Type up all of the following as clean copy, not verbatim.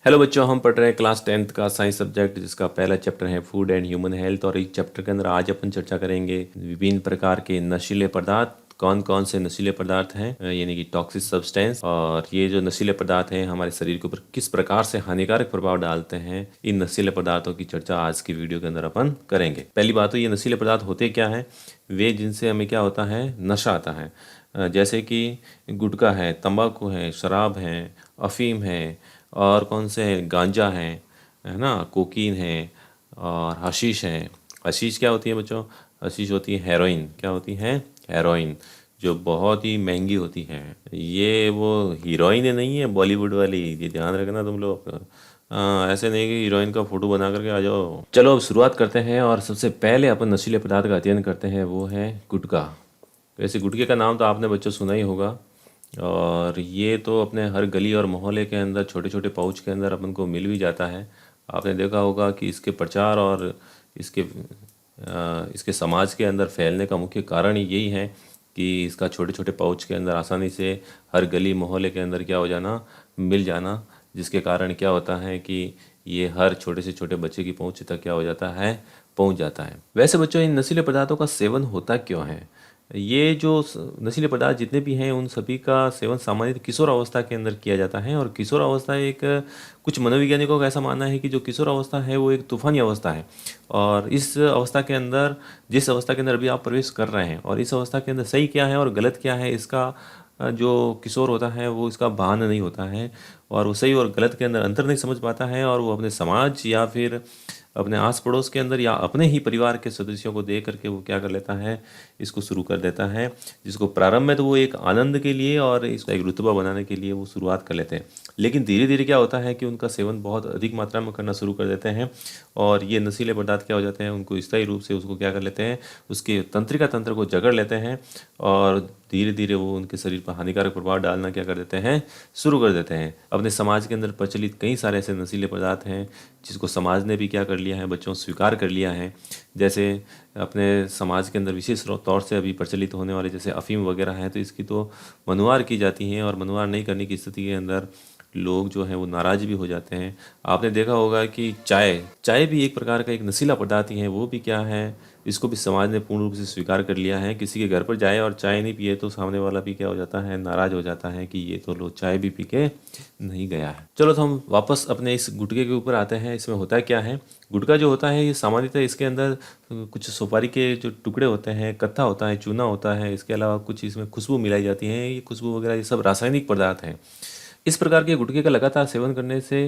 Hello बच्चों, हम पढ़ रहे हैं क्लास 10th का साइंस सब्जेक्ट जिसका पहला चैप्टर है फूड एंड ह्यूमन हेल्थ। और इस चैप्टर के अंदर आज अपन चर्चा करेंगे विभिन्न प्रकार के नशीले पदार्थ। कौन कौन से नशीले पदार्थ हैं, यानी कि टॉक्सिक सब्सटेंस, और ये जो नशीले पदार्थ हैं हमारे शरीर के ऊपर किस प्रकार से हानिकारक प्रभाव डालते हैं। इन नशीले पदार्थों की चर्चा आज की वीडियो के अंदर अपन करेंगे। पहली बात तो ये नशीले पदार्थ होते क्या हैं, वे जिनसे हमें क्या होता है, नशा आता है। जैसे कि गुटखा है, तंबाकू है, शराब है, अफीम है, और कौन से हैं, गांजा है ना, कोकीन है, और हशीश है। हशीश क्या होती है बच्चों? हशीश होती है हेरोइन। क्या होती है? हेरोइन, जो बहुत ही महंगी होती है। ये वो हीरोइन नहीं है बॉलीवुड वाली, ये ध्यान रखना तुम लोग। ऐसे नहीं कि हीरोइन का फोटो बना करके आ जाओ। चलो अब शुरुआत करते हैं, और सबसे पहले अपन नशीले पदार्थ का अध्ययन करते हैं, वो है गुटखा। वैसे गुटखे का नाम तो आपने बच्चों सुना ही होगा, और ये तो अपने हर गली और मोहल्ले के अंदर छोटे छोटे पाउच के अंदर अपन को मिल भी जाता है। आपने देखा होगा कि इसके प्रचार और इसके समाज के अंदर फैलने का मुख्य कारण ही यही है कि इसका छोटे छोटे पाउच के अंदर आसानी से हर गली मोहल्ले के अंदर क्या हो जाना, मिल जाना, जिसके कारण क्या होता है कि ये हर छोटे से छोटे बच्चे की पहुंच तक क्या हो जाता है, पहुंच जाता है। वैसे बच्चों, इन नशीले पदार्थों का सेवन होता क्यों है? ये जो नशीले पदार्थ जितने भी हैं उन सभी का सेवन सामान्य किशोर अवस्था के अंदर किया जाता है। और किशोर अवस्था एक, कुछ मनोवैज्ञानिकों का ऐसा मानना है कि जो किशोर अवस्था है वो एक तूफानी अवस्था है। और इस अवस्था के अंदर, जिस अवस्था के अंदर अभी आप प्रवेश कर रहे हैं, और इस अवस्था के अंदर सही क्या है और गलत क्या है, इसका जो किशोर होता है वो इसका भान नहीं होता है, और वो सही और गलत के अंदर अंतर नहीं समझ पाता है। और वो अपने समाज या फिर अपने आस पड़ोस के अंदर या अपने ही परिवार के सदस्यों को देख करके वो क्या कर लेता है, इसको शुरू कर देता है। जिसको प्रारंभ में तो वो एक आनंद के लिए और इसका एक रुतबा बनाने के लिए वो शुरुआत कर लेते हैं, लेकिन धीरे धीरे क्या होता है कि उनका सेवन बहुत अधिक मात्रा में करना शुरू कर देते हैं। और ये नशीले पदार्थ क्या हो जाते हैं, उनको स्थायी रूप से उसको क्या कर लेते हैं, उसके तंत्रिका तंत्र को जकड़ लेते हैं, और धीरे धीरे वो उनके शरीर पर हानिकारक प्रभाव डालना क्या कर देते हैं, शुरू कर देते हैं। अपने समाज के अंदर प्रचलित कई सारे ऐसे नशीले पदार्थ हैं जिसको समाज ने भी क्या कर लिया है बच्चों, स्वीकार कर लिया है। जैसे अपने समाज के अंदर विशेष तौर से अभी प्रचलित होने वाले जैसे अफीम वगैरह है, तो इसकी तो मनुवार की जाती है, और मनुवार नहीं करने की स्थिति के अंदर लोग जो हैं वो नाराज भी हो जाते हैं। आपने देखा होगा कि चाय चाय भी एक प्रकार का एक नशीला पदार्थ ही है। वो भी क्या है, इसको भी समाज ने पूर्ण रूप से स्वीकार कर लिया है। किसी के घर पर जाए और चाय नहीं पिए तो सामने वाला भी क्या हो जाता है, नाराज हो जाता है कि ये तो लो चाय भी पी के नहीं गया है। चलो तो हम वापस अपने इस गुटखे के ऊपर आते हैं। इसमें होता क्या है, गुटखा जो होता है ये सामान्यतः इसके अंदर कुछ सुपारी के जो टुकड़े होते हैं, कत्था होता है, चूना होता है, इसके अलावा कुछ इसमें खुशबू मिलाई जाती है। ये खुशबू वगैरह ये सब रासायनिक पदार्थ हैं। इस प्रकार के गुटखे का लगातार सेवन करने से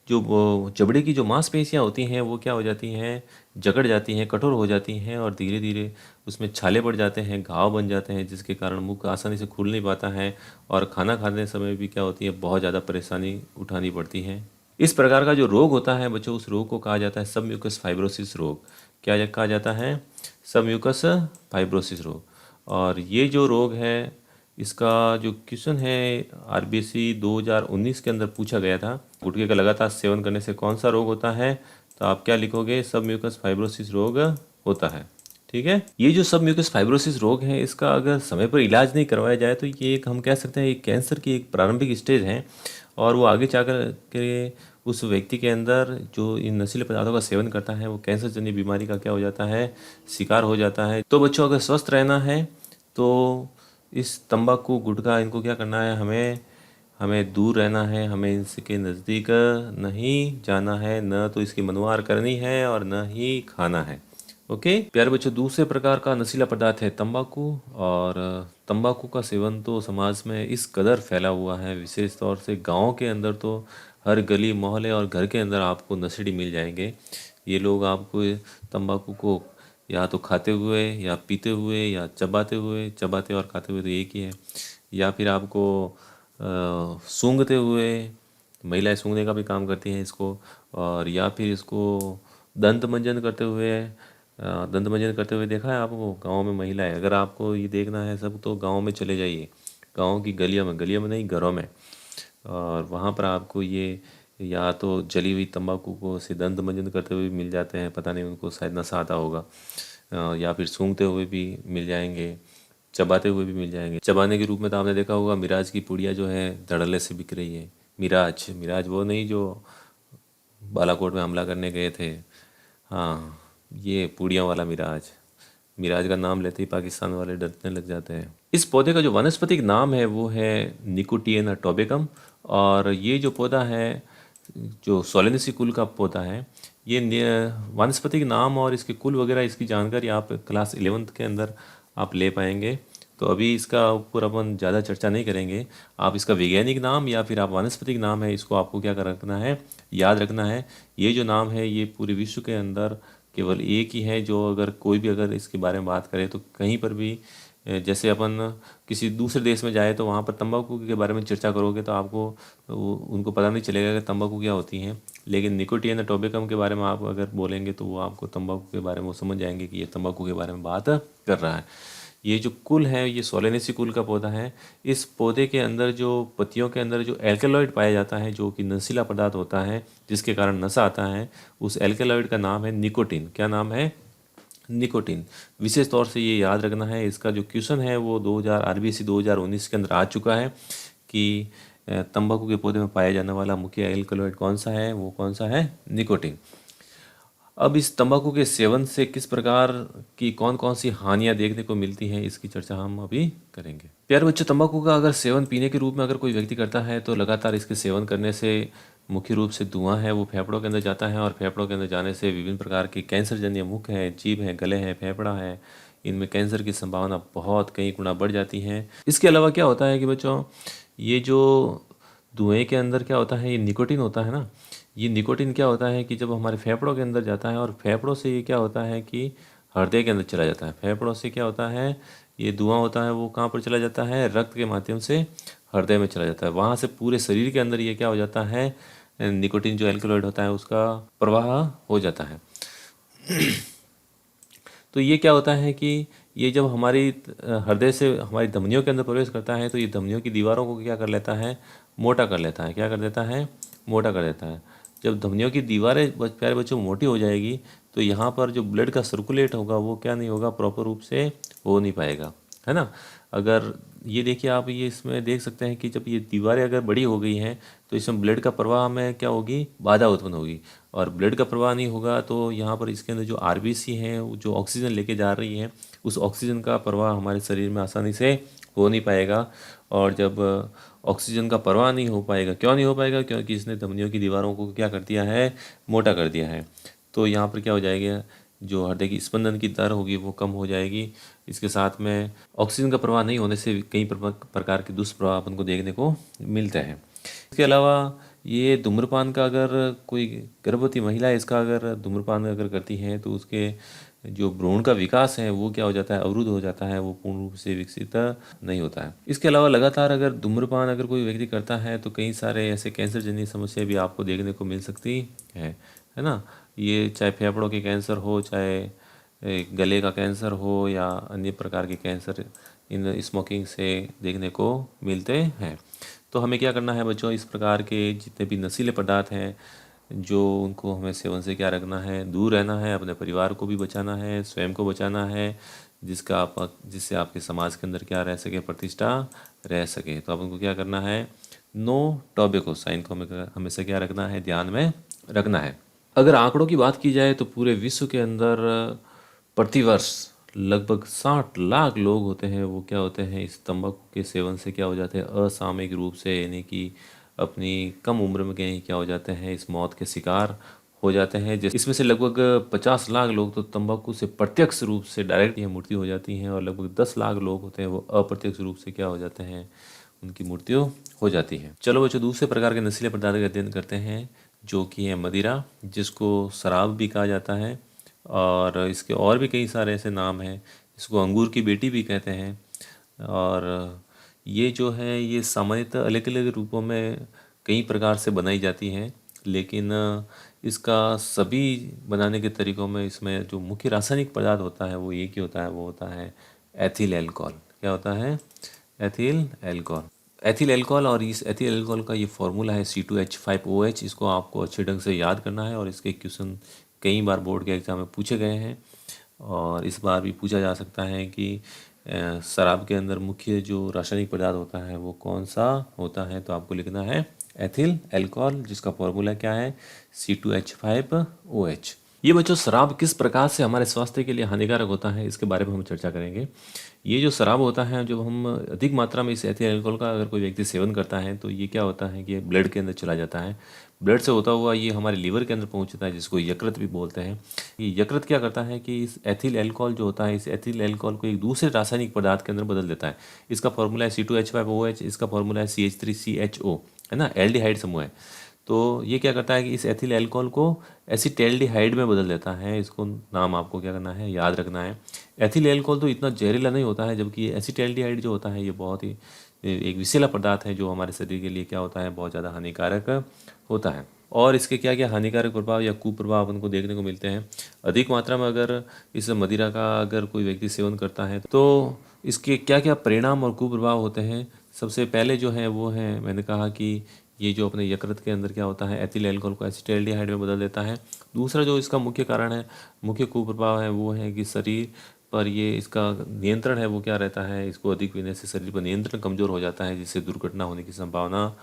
जो वो जबड़े की जो मांसपेशियां होती हैं वो क्या हो जाती हैं, जकड़ जाती हैं, कठोर हो जाती हैं, और धीरे धीरे उसमें छाले पड़ जाते हैं, घाव बन जाते हैं, जिसके कारण मुंह आसानी से खुल नहीं पाता है। और खाना खाने समय भी क्या होती है, बहुत ज़्यादा परेशानी उठानी पड़ती है। इस प्रकार का जो रोग होता है बच्चों, उस रोग को कहा जाता है सबम्यूकस फाइब्रोसिस रोग। क्या कहा जाता है? सबम्यूकस फाइब्रोसिस रोग। और ये जो रोग है, इसका जो क्वेश्चन है आरबीसी 2019 के अंदर पूछा गया था, गुटखे का लगातार सेवन करने से कौन सा रोग होता है, तो आप क्या लिखोगे? सब म्यूकस फाइब्रोसिस रोग होता है। ठीक है। ये जो सब म्यूकस फाइब्रोसिस रोग है, इसका अगर समय पर इलाज नहीं करवाया जाए तो ये एक, हम कह सकते हैं एक कैंसर की एक प्रारंभिक स्टेज है। और वो आगे जाकर के उस व्यक्ति के अंदर जो इन नशीले पदार्थों का सेवन करता है वो कैंसर जन्य बीमारी का क्या हो जाता है, शिकार हो जाता है। तो बच्चों, अगर स्वस्थ रहना है तो इस तंबाकू गुटखा इनको क्या करना है, हमें हमें दूर रहना है, हमें इसके नज़दीक नहीं जाना है, न तो इसकी मनुवार करनी है और न ही खाना है। ओके प्यारे बच्चों, दूसरे प्रकार का नशीला पदार्थ है तंबाकू। और तंबाकू का सेवन तो समाज में इस कदर फैला हुआ है, विशेष तौर से गाँव के अंदर तो हर गली मोहल्ले और घर के अंदर आपको नशेड़ी मिल जाएंगे। ये लोग आपको तंबाकू को या तो खाते हुए या पीते हुए या चबाते और खाते हुए तो एक ही है, या फिर आपको सूंघते हुए, महिलाएं सूंघने का भी काम करती हैं इसको, और या फिर इसको दंत मंजन करते हुए, दंत मंजन करते हुए देखा है आपको गांव में महिलाएं? अगर आपको ये देखना है सब तो गांव में चले जाइए, गांव की गलियों में नहीं, घरों में। और वहाँ पर आपको ये या तो जली हुई तंबाकू को से दंत मंजन करते हुए भी मिल जाते हैं, पता नहीं उनको शायद नशा आता होगा। या फिर सूंघते हुए भी मिल जाएंगे, चबाते हुए भी मिल जाएंगे। चबाने के रूप में तो आपने देखा होगा मिराज की पुड़िया जो है धड़ल्ले से बिक रही है। मिराज मिराज वो नहीं जो बालाकोट में हमला करने गए थे। हाँ, ये पूड़ियों वाला मिराज। मिराज का नाम लेते ही पाकिस्तान वाले डरने लग जाते हैं। इस पौधे का जो वानस्पतिक नाम है वो है निकोटिएना टोबेकम। और ये जो पौधा है, जो सोलेनेसी कुल का पौधा है, ये वानस्पतिक नाम और इसके कुल वगैरह इसकी जानकारी आप क्लास 11th के अंदर आप ले पाएंगे। तो अभी इसका ऊपर अपन ज़्यादा चर्चा नहीं करेंगे। आप इसका वैज्ञानिक नाम या फिर आप वानस्पतिक नाम है, इसको आपको क्या कर रखना है, याद रखना है। ये जो नाम है ये पूरे विश्व के अंदर केवल एक ही है, जो अगर कोई भी अगर इसके बारे में बात करे तो कहीं पर भी जैसे अपन किसी दूसरे देश में जाए तो वहाँ पर तंबाकू के बारे में चर्चा करोगे तो आपको उनको पता नहीं चलेगा कि तंबाकू क्या होती हैं। लेकिन निकोटिएना टोबेकम के बारे में आप अगर बोलेंगे तो वो आपको तंबाकू के बारे में वो समझ जाएंगे कि ये तंबाकू के बारे में बात कर रहा है। ये जो कुल है ये सोलेनेसी कुल का पौधा है। इस पौधे के अंदर जो पत्तियों के अंदर जो एल्केलॉइड पाया जाता है, जो कि नशीला पदार्थ होता है जिसके कारण नशा आता है, उस एल्केलॉइड का नाम है निकोटीन। क्या नाम है? निकोटीन। विशेष तौर से ये याद रखना है, इसका जो क्वेश्चन है वो 2000 आरबीएससी 2019 के अंदर आ चुका है कि तंबाकू के पौधे में पाया जाने वाला मुख्य एल्कलॉइड कौन सा है, वो कौन सा है? निकोटीन। अब इस तंबाकू के सेवन से किस प्रकार की कौन कौन सी हानियां देखने को मिलती हैं, इसकी चर्चा हम अभी करेंगे। प्यारे बच्चों, तंबाकू का अगर सेवन पीने के रूप में अगर कोई व्यक्ति करता है तो लगातार इसके सेवन करने से मुख्य रूप से धुआं है वो फेफड़ों के अंदर जाता है, और फेफड़ों के अंदर जाने से विभिन्न प्रकार के कैंसर जन्य मुख है, जीभ है, गले है, फेफड़ा है, इनमें कैंसर की संभावना बहुत कई गुना बढ़ जाती है। इसके अलावा क्या होता है कि बच्चों, ये जो धुएं के अंदर क्या होता है, ये निकोटीन होता है ना। ये निकोटीन क्या होता है कि जब हमारे फेफड़ों के अंदर जाता है और फेफड़ों से ये क्या होता है कि हृदय के अंदर चला जाता है। फेफड़ों से क्या होता है, ये धुआं होता है वो कहाँ पर चला जाता है? रक्त के माध्यम से हृदय में चला जाता है। वहाँ से पूरे शरीर के अंदर ये क्या हो जाता है, निकोटीन जो एल्कलॉइड होता है उसका प्रवाह हो जाता है। तो ये क्या होता है कि ये जब हमारी हृदय से हमारी धमनियों के अंदर प्रवेश करता है तो ये धमनियों की दीवारों को क्या कर लेता है? मोटा कर लेता है। क्या कर देता है? मोटा कर देता है। जब धमनियों की दीवारें प्यारे बच्चों मोटी हो जाएगी तो यहाँ पर जो ब्लड का सर्कुलेट होगा वो क्या नहीं होगा, प्रॉपर रूप से हो नहीं पाएगा, है ना। अगर ये देखिए आप, ये इसमें देख सकते हैं कि जब ये दीवारें अगर बड़ी हो गई हैं तो इसमें ब्लड का प्रवाह में क्या होगी, बाधा उत्पन्न होगी। और ब्लड का प्रवाह नहीं होगा तो यहाँ पर इसके अंदर जो आरबीसी हैं जो ऑक्सीजन लेके जा रही हैं, उस ऑक्सीजन का प्रवाह हमारे शरीर में आसानी से हो नहीं पाएगा। और जब ऑक्सीजन का प्रवाह नहीं हो पाएगा, क्यों नहीं हो पाएगा? क्योंकि इसने धमनियों की दीवारों को क्या कर दिया है, मोटा कर दिया है। तो यहाँ पर क्या हो जाएगा, जो हृदय की स्पंदन की दर होगी वो कम हो जाएगी। इसके साथ में ऑक्सीजन का प्रवाह नहीं होने से कई प्रकार के दुष्प्रभाव अपन को देखने को मिलते हैं। इसके अलावा ये धूम्रपान का, अगर कोई गर्भवती महिला इसका अगर धूम्रपान अगर करती है तो उसके जो भ्रूण का विकास है वो क्या हो जाता है, अवरुद्ध हो जाता है, वो पूर्ण रूप से विकसित नहीं होता है। इसके अलावा लगातार अगर धूम्रपान अगर कोई व्यक्ति करता है तो कई सारे ऐसे कैंसर जनित समस्या भी आपको देखने को मिल सकती है ना। ये चाहे फेफड़ों के कैंसर हो, चाहे गले का कैंसर हो, या अन्य प्रकार के कैंसर इन स्मोकिंग से देखने को मिलते हैं। तो हमें क्या करना है बच्चों, इस प्रकार के जितने भी नशीले पदार्थ हैं जो उनको हमें सेवन से क्या रखना है, दूर रहना है। अपने परिवार को भी बचाना है, स्वयं को बचाना है, जिससे आपके समाज के अंदर क्या रह सके, प्रतिष्ठा रह सके। तो अपन को क्या करना है, नो टोबैको साइन को हमें हमेशा क्या रखना है, ध्यान में रखना है। अगर आंकड़ों की बात की जाए तो पूरे विश्व के अंदर प्रतिवर्ष लगभग 60 लाख लोग होते हैं, वो क्या होते हैं, इस तंबाकू के सेवन से क्या हो जाते हैं, असामयिक रूप से, यानी कि अपनी कम उम्र में कहीं क्या हो जाते हैं, इस मौत के शिकार हो जाते हैं। इसमें से लगभग 50 लाख लोग तो तंबाकू से प्रत्यक्ष रूप से डायरेक्ट यह मृत्यु हो जाती हैं, और लगभग 10 लाख लोग होते हैं वो अप्रत्यक्ष रूप से क्या हो जाते हैं, उनकी मृत्यु हो जाती है। चलो बच्चों, दूसरे प्रकार के नशीले पदार्थ का अध्ययन करते हैं, जो कि है मदिरा, जिसको शराब भी कहा जाता है, और इसके और भी कई सारे ऐसे नाम हैं। इसको अंगूर की बेटी भी कहते हैं। और ये जो है ये सामान्यतः अलग अलग रूपों में कई प्रकार से बनाई जाती हैं, लेकिन इसका सभी बनाने के तरीक़ों में इसमें जो मुख्य रासायनिक पदार्थ होता है वो एक ही होता है, वो होता है एथिल एल्कोहल। क्या होता है? Ethyl alcohol. एथिल एल्कोहल, और इस एथिल एल्कोहल का ये फॉर्मूला है C2H5OH। इसको आपको अच्छे ढंग से याद करना है, और इसके क्वेश्चन कई बार बोर्ड के एग्ज़ाम में पूछे गए हैं, और इस बार भी पूछा जा सकता है कि शराब के अंदर मुख्य जो रासायनिक पदार्थ होता है वो कौन सा होता है। तो आपको लिखना है एथिल अल्कोहल, जिसका फॉर्मूला क्या है C2H5OH। ये बच्चों शराब किस प्रकार से हमारे स्वास्थ्य के लिए हानिकारक होता है, इसके बारे में हम चर्चा करेंगे। ये जो शराब होता है, जब हम अधिक मात्रा में इस एथिल अल्कोहल का अगर कोई व्यक्ति सेवन करता है तो ये क्या होता है कि ब्लड के अंदर चला जाता है। ब्लड से होता हुआ ये हमारे लीवर के अंदर पहुंचता है, जिसको यकृत भी बोलते हैं। ये यकृत क्या करता है कि इस एथिल अल्कोहल जो होता है, इस एथिल अल्कोहल को एक दूसरे रासायनिक पदार्थ के अंदर बदल देता है। इसका फॉर्मूला है C2H5OH, इसका फॉर्मूला है CH3CHO, है ना, एल्डिहाइड समूह है। तो ये क्या करता है कि इस एथिल अल्कोहल को एसिटेल्डिहाइड में बदल देता है। इसको नाम आपको क्या करना है, याद रखना है। एथिल अल्कोहल तो इतना जहरीला नहीं होता है, जबकि एसिटेल्डिहाइड जो होता है ये बहुत ही एक विषैला पदार्थ है, जो हमारे शरीर के लिए क्या होता है, बहुत ज़्यादा हानिकारक होता है। और इसके क्या क्या हानिकारक प्रभाव या कुप्रभाव अपन को देखने को मिलते हैं। अधिक मात्रा में अगर इस मदिरा का अगर कोई व्यक्ति सेवन करता है तो इसके क्या क्या परिणाम और कुप्रभाव होते हैं। सबसे पहले जो है वो है, मैंने कहा कि ये जो अपने यकृत के अंदर क्या होता है, एथिल अल्कोहल को एसिटाल्डिहाइड में बदल देता है। दूसरा जो इसका मुख्य कारण है, मुख्य कुप्रभाव है, वो है कि शरीर पर ये इसका नियंत्रण है वो क्या रहता है, इसको अधिक पीने से शरीर पर नियंत्रण कमज़ोर हो जाता है, जिससे दुर्घटना होने की संभावना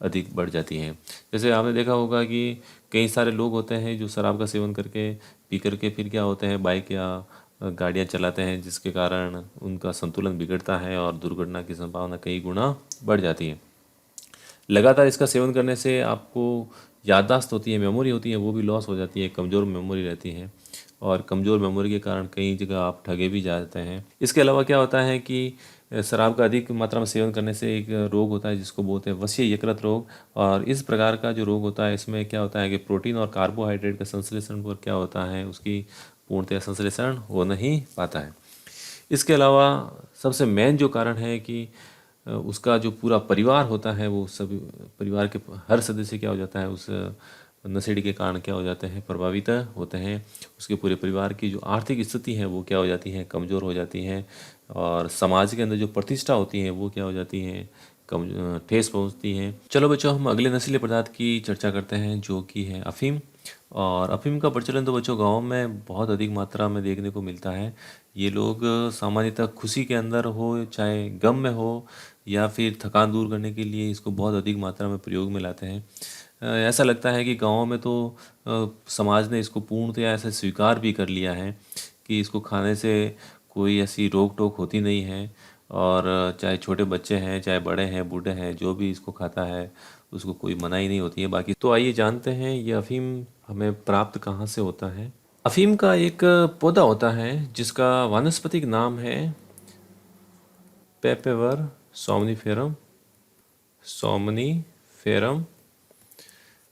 अधिक बढ़ जाती है। जैसे आपने देखा होगा कि कई सारे लोग होते हैं जो शराब का सेवन करके पी करके फिर क्या होते हैं, बाइक या गाड़ियाँ चलाते हैं, जिसके कारण उनका संतुलन बिगड़ता है और दुर्घटना की संभावना कई गुना बढ़ जाती है। लगातार इसका सेवन करने से आपको याददाश्त होती है, मेमोरी होती है, वो भी लॉस हो जाती है, कमज़ोर मेमोरी रहती है, और कमज़ोर मेमोरी के कारण कई जगह आप ठगे भी जाते हैं। इसके अलावा क्या होता है कि शराब का अधिक मात्रा में सेवन करने से एक रोग होता है जिसको बोलते हैं वसीय यकृत रोग। और इस प्रकार का जो रोग होता है, इसमें क्या होता है कि प्रोटीन और कार्बोहाइड्रेट का संश्लेषण पर क्या होता है, उसकी पूर्णतः संश्लेषण हो नहीं पाता है। इसके अलावा सबसे मेन जो कारण है कि उसका जो पूरा परिवार होता है, वो सभी परिवार के हर सदस्य क्या हो जाता है, उस नशेड़ी के कारण क्या हो जाते हैं, प्रभावित होते हैं। उसके पूरे परिवार की जो आर्थिक स्थिति है वो क्या हो जाती है, कमज़ोर हो जाती है। और समाज के अंदर जो प्रतिष्ठा होती है वो क्या हो जाती है, कम ठेस पहुंचती है। चलो बच्चों, हम अगले नशीले पदार्थ की चर्चा करते हैं, जो कि है अफीम। और अफीम का प्रचलन तो बच्चों गाँव में बहुत अधिक मात्रा में देखने को मिलता है। ये लोग सामान्यतः खुशी के अंदर हो, चाहे गम में हो, या फिर थकान दूर करने के लिए इसको बहुत अधिक मात्रा में प्रयोग में लाते हैं। ऐसा लगता है कि गाँव में तो समाज ने इसको पूर्णतया ऐसे स्वीकार भी कर लिया है कि इसको खाने से कोई ऐसी रोक टोक होती नहीं है। और चाहे छोटे बच्चे हैं, चाहे बड़े हैं, बूढ़े हैं, जो भी इसको खाता है उसको कोई मनाही नहीं होती है। बाकी तो आइए जानते हैं ये अफीम हमें प्राप्त कहाँ से होता है। अफीम का एक पौधा होता है जिसका वानस्पतिक नाम है पेपेवर सोमनीफेरम। सोमनीफेरम।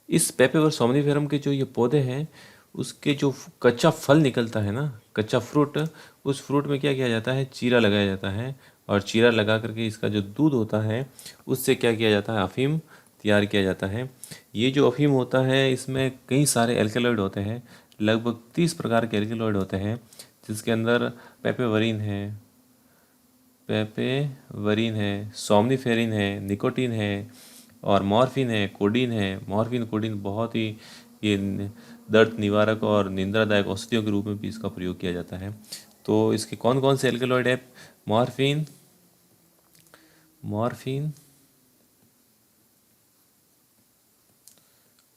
इस पेपेवर सोमनीफेरम के जो ये पौधे हैं, उसके जो कच्चा फल निकलता है ना, कच्चा फ्रूट, उस फ्रूट में क्या किया जाता है, चीरा लगाया जाता है। और चीरा लगा करके इसका जो दूध होता है उससे क्या किया जाता है, अफीम तैयार किया जाता है। ये जो अफीम होता है इसमें कई सारे एल्केलॉइड होते हैं, लगभग 30 प्रकार के एल्केलॉइड होते हैं, जिसके अंदर पेपेवरीन है, पेपेवरीन है, सोमनीफेरिन है, निकोटीन है, और मॉर्फिन है, कोडीन है। मॉर्फिन कोडीन बहुत ही ये दर्द निवारक और निंद्रादायक औषधियों के रूप में भी इसका प्रयोग किया जाता है। तो इसके कौन कौन से एल्केलॉइड है, मॉर्फिन, मॉर्फिन,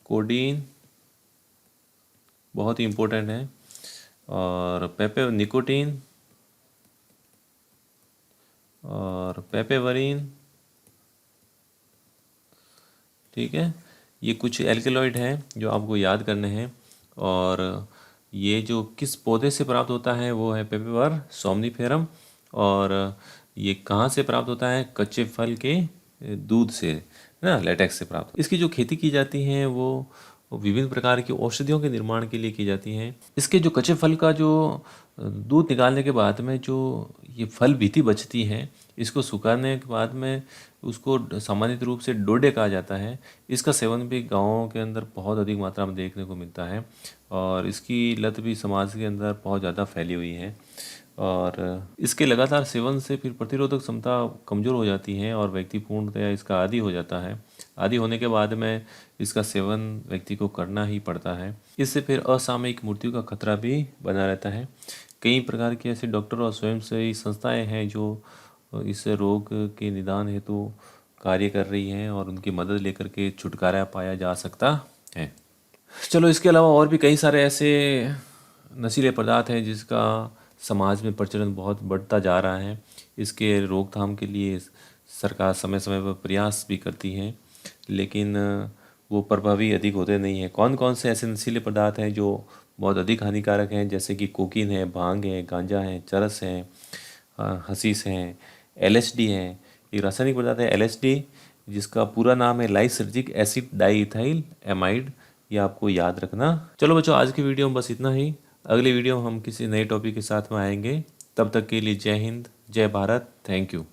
कोडीन बहुत ही इम्पोर्टेंट है, और पेपे निकोटीन और पेपेवरीन। ठीक है, ये कुछ एल्केलॉइड हैं जो आपको याद करने हैं। और ये जो किस पौधे से प्राप्त होता है वो है पेपेवर सोमनीफेरम। और ये कहाँ से प्राप्त होता है, कच्चे फल के दूध से, है ना, लेटेक्स से प्राप्त। इसकी जो खेती की जाती है वो विभिन्न प्रकार की औषधियों के निर्माण के लिए की जाती हैं। इसके जो कच्चे फल का जो दूध निकालने के बाद में जो ये फल भीती बचती है, इसको सुखाने के बाद में उसको सामान्य रूप से डोडे कहा जाता है। इसका सेवन भी गाँवों के अंदर बहुत अधिक मात्रा में देखने को मिलता है, और इसकी लत भी समाज के अंदर बहुत ज़्यादा फैली हुई है। और इसके लगातार सेवन से फिर प्रतिरोधक क्षमता कमज़ोर हो जाती है और व्यक्ति पूर्णतया इसका आदी हो जाता है। आदी होने के बाद में इसका सेवन व्यक्ति को करना ही पड़ता है। इससे फिर असामयिक मृत्यु का खतरा भी बना रहता है। कई प्रकार के ऐसे डॉक्टर और स्वयंसेवी संस्थाएं हैं जो इस रोग के निदान हेतु कार्य कर रही हैं और उनकी मदद लेकर के छुटकारा पाया जा सकता है। चलो, इसके अलावा और भी कई सारे ऐसे नशीले पदार्थ हैं जिसका समाज में प्रचलन बहुत बढ़ता जा रहा है। इसके रोकथाम के लिए सरकार समय समय पर प्रयास भी करती है, लेकिन वो प्रभावी अधिक होते नहीं हैं। कौन कौन से ऐसे नशीले पदार्थ हैं जो बहुत अधिक हानिकारक हैं, जैसे कि कोकीन है, भांग है, गांजा है, चरस है, हशीश है, एलएसडी है। एक रासायनिक पदार्थ है एलएसडी, जिसका पूरा नाम है लाइसर्जिक एसिड डाइइथाइल एमाइड। ये आपको याद रखना। चलो बच्चों, आज की वीडियो में बस इतना ही। अगली वीडियो में हम किसी नए टॉपिक के साथ में आएंगे। तब तक के लिए जय हिंद, जय भारत, थैंक यू।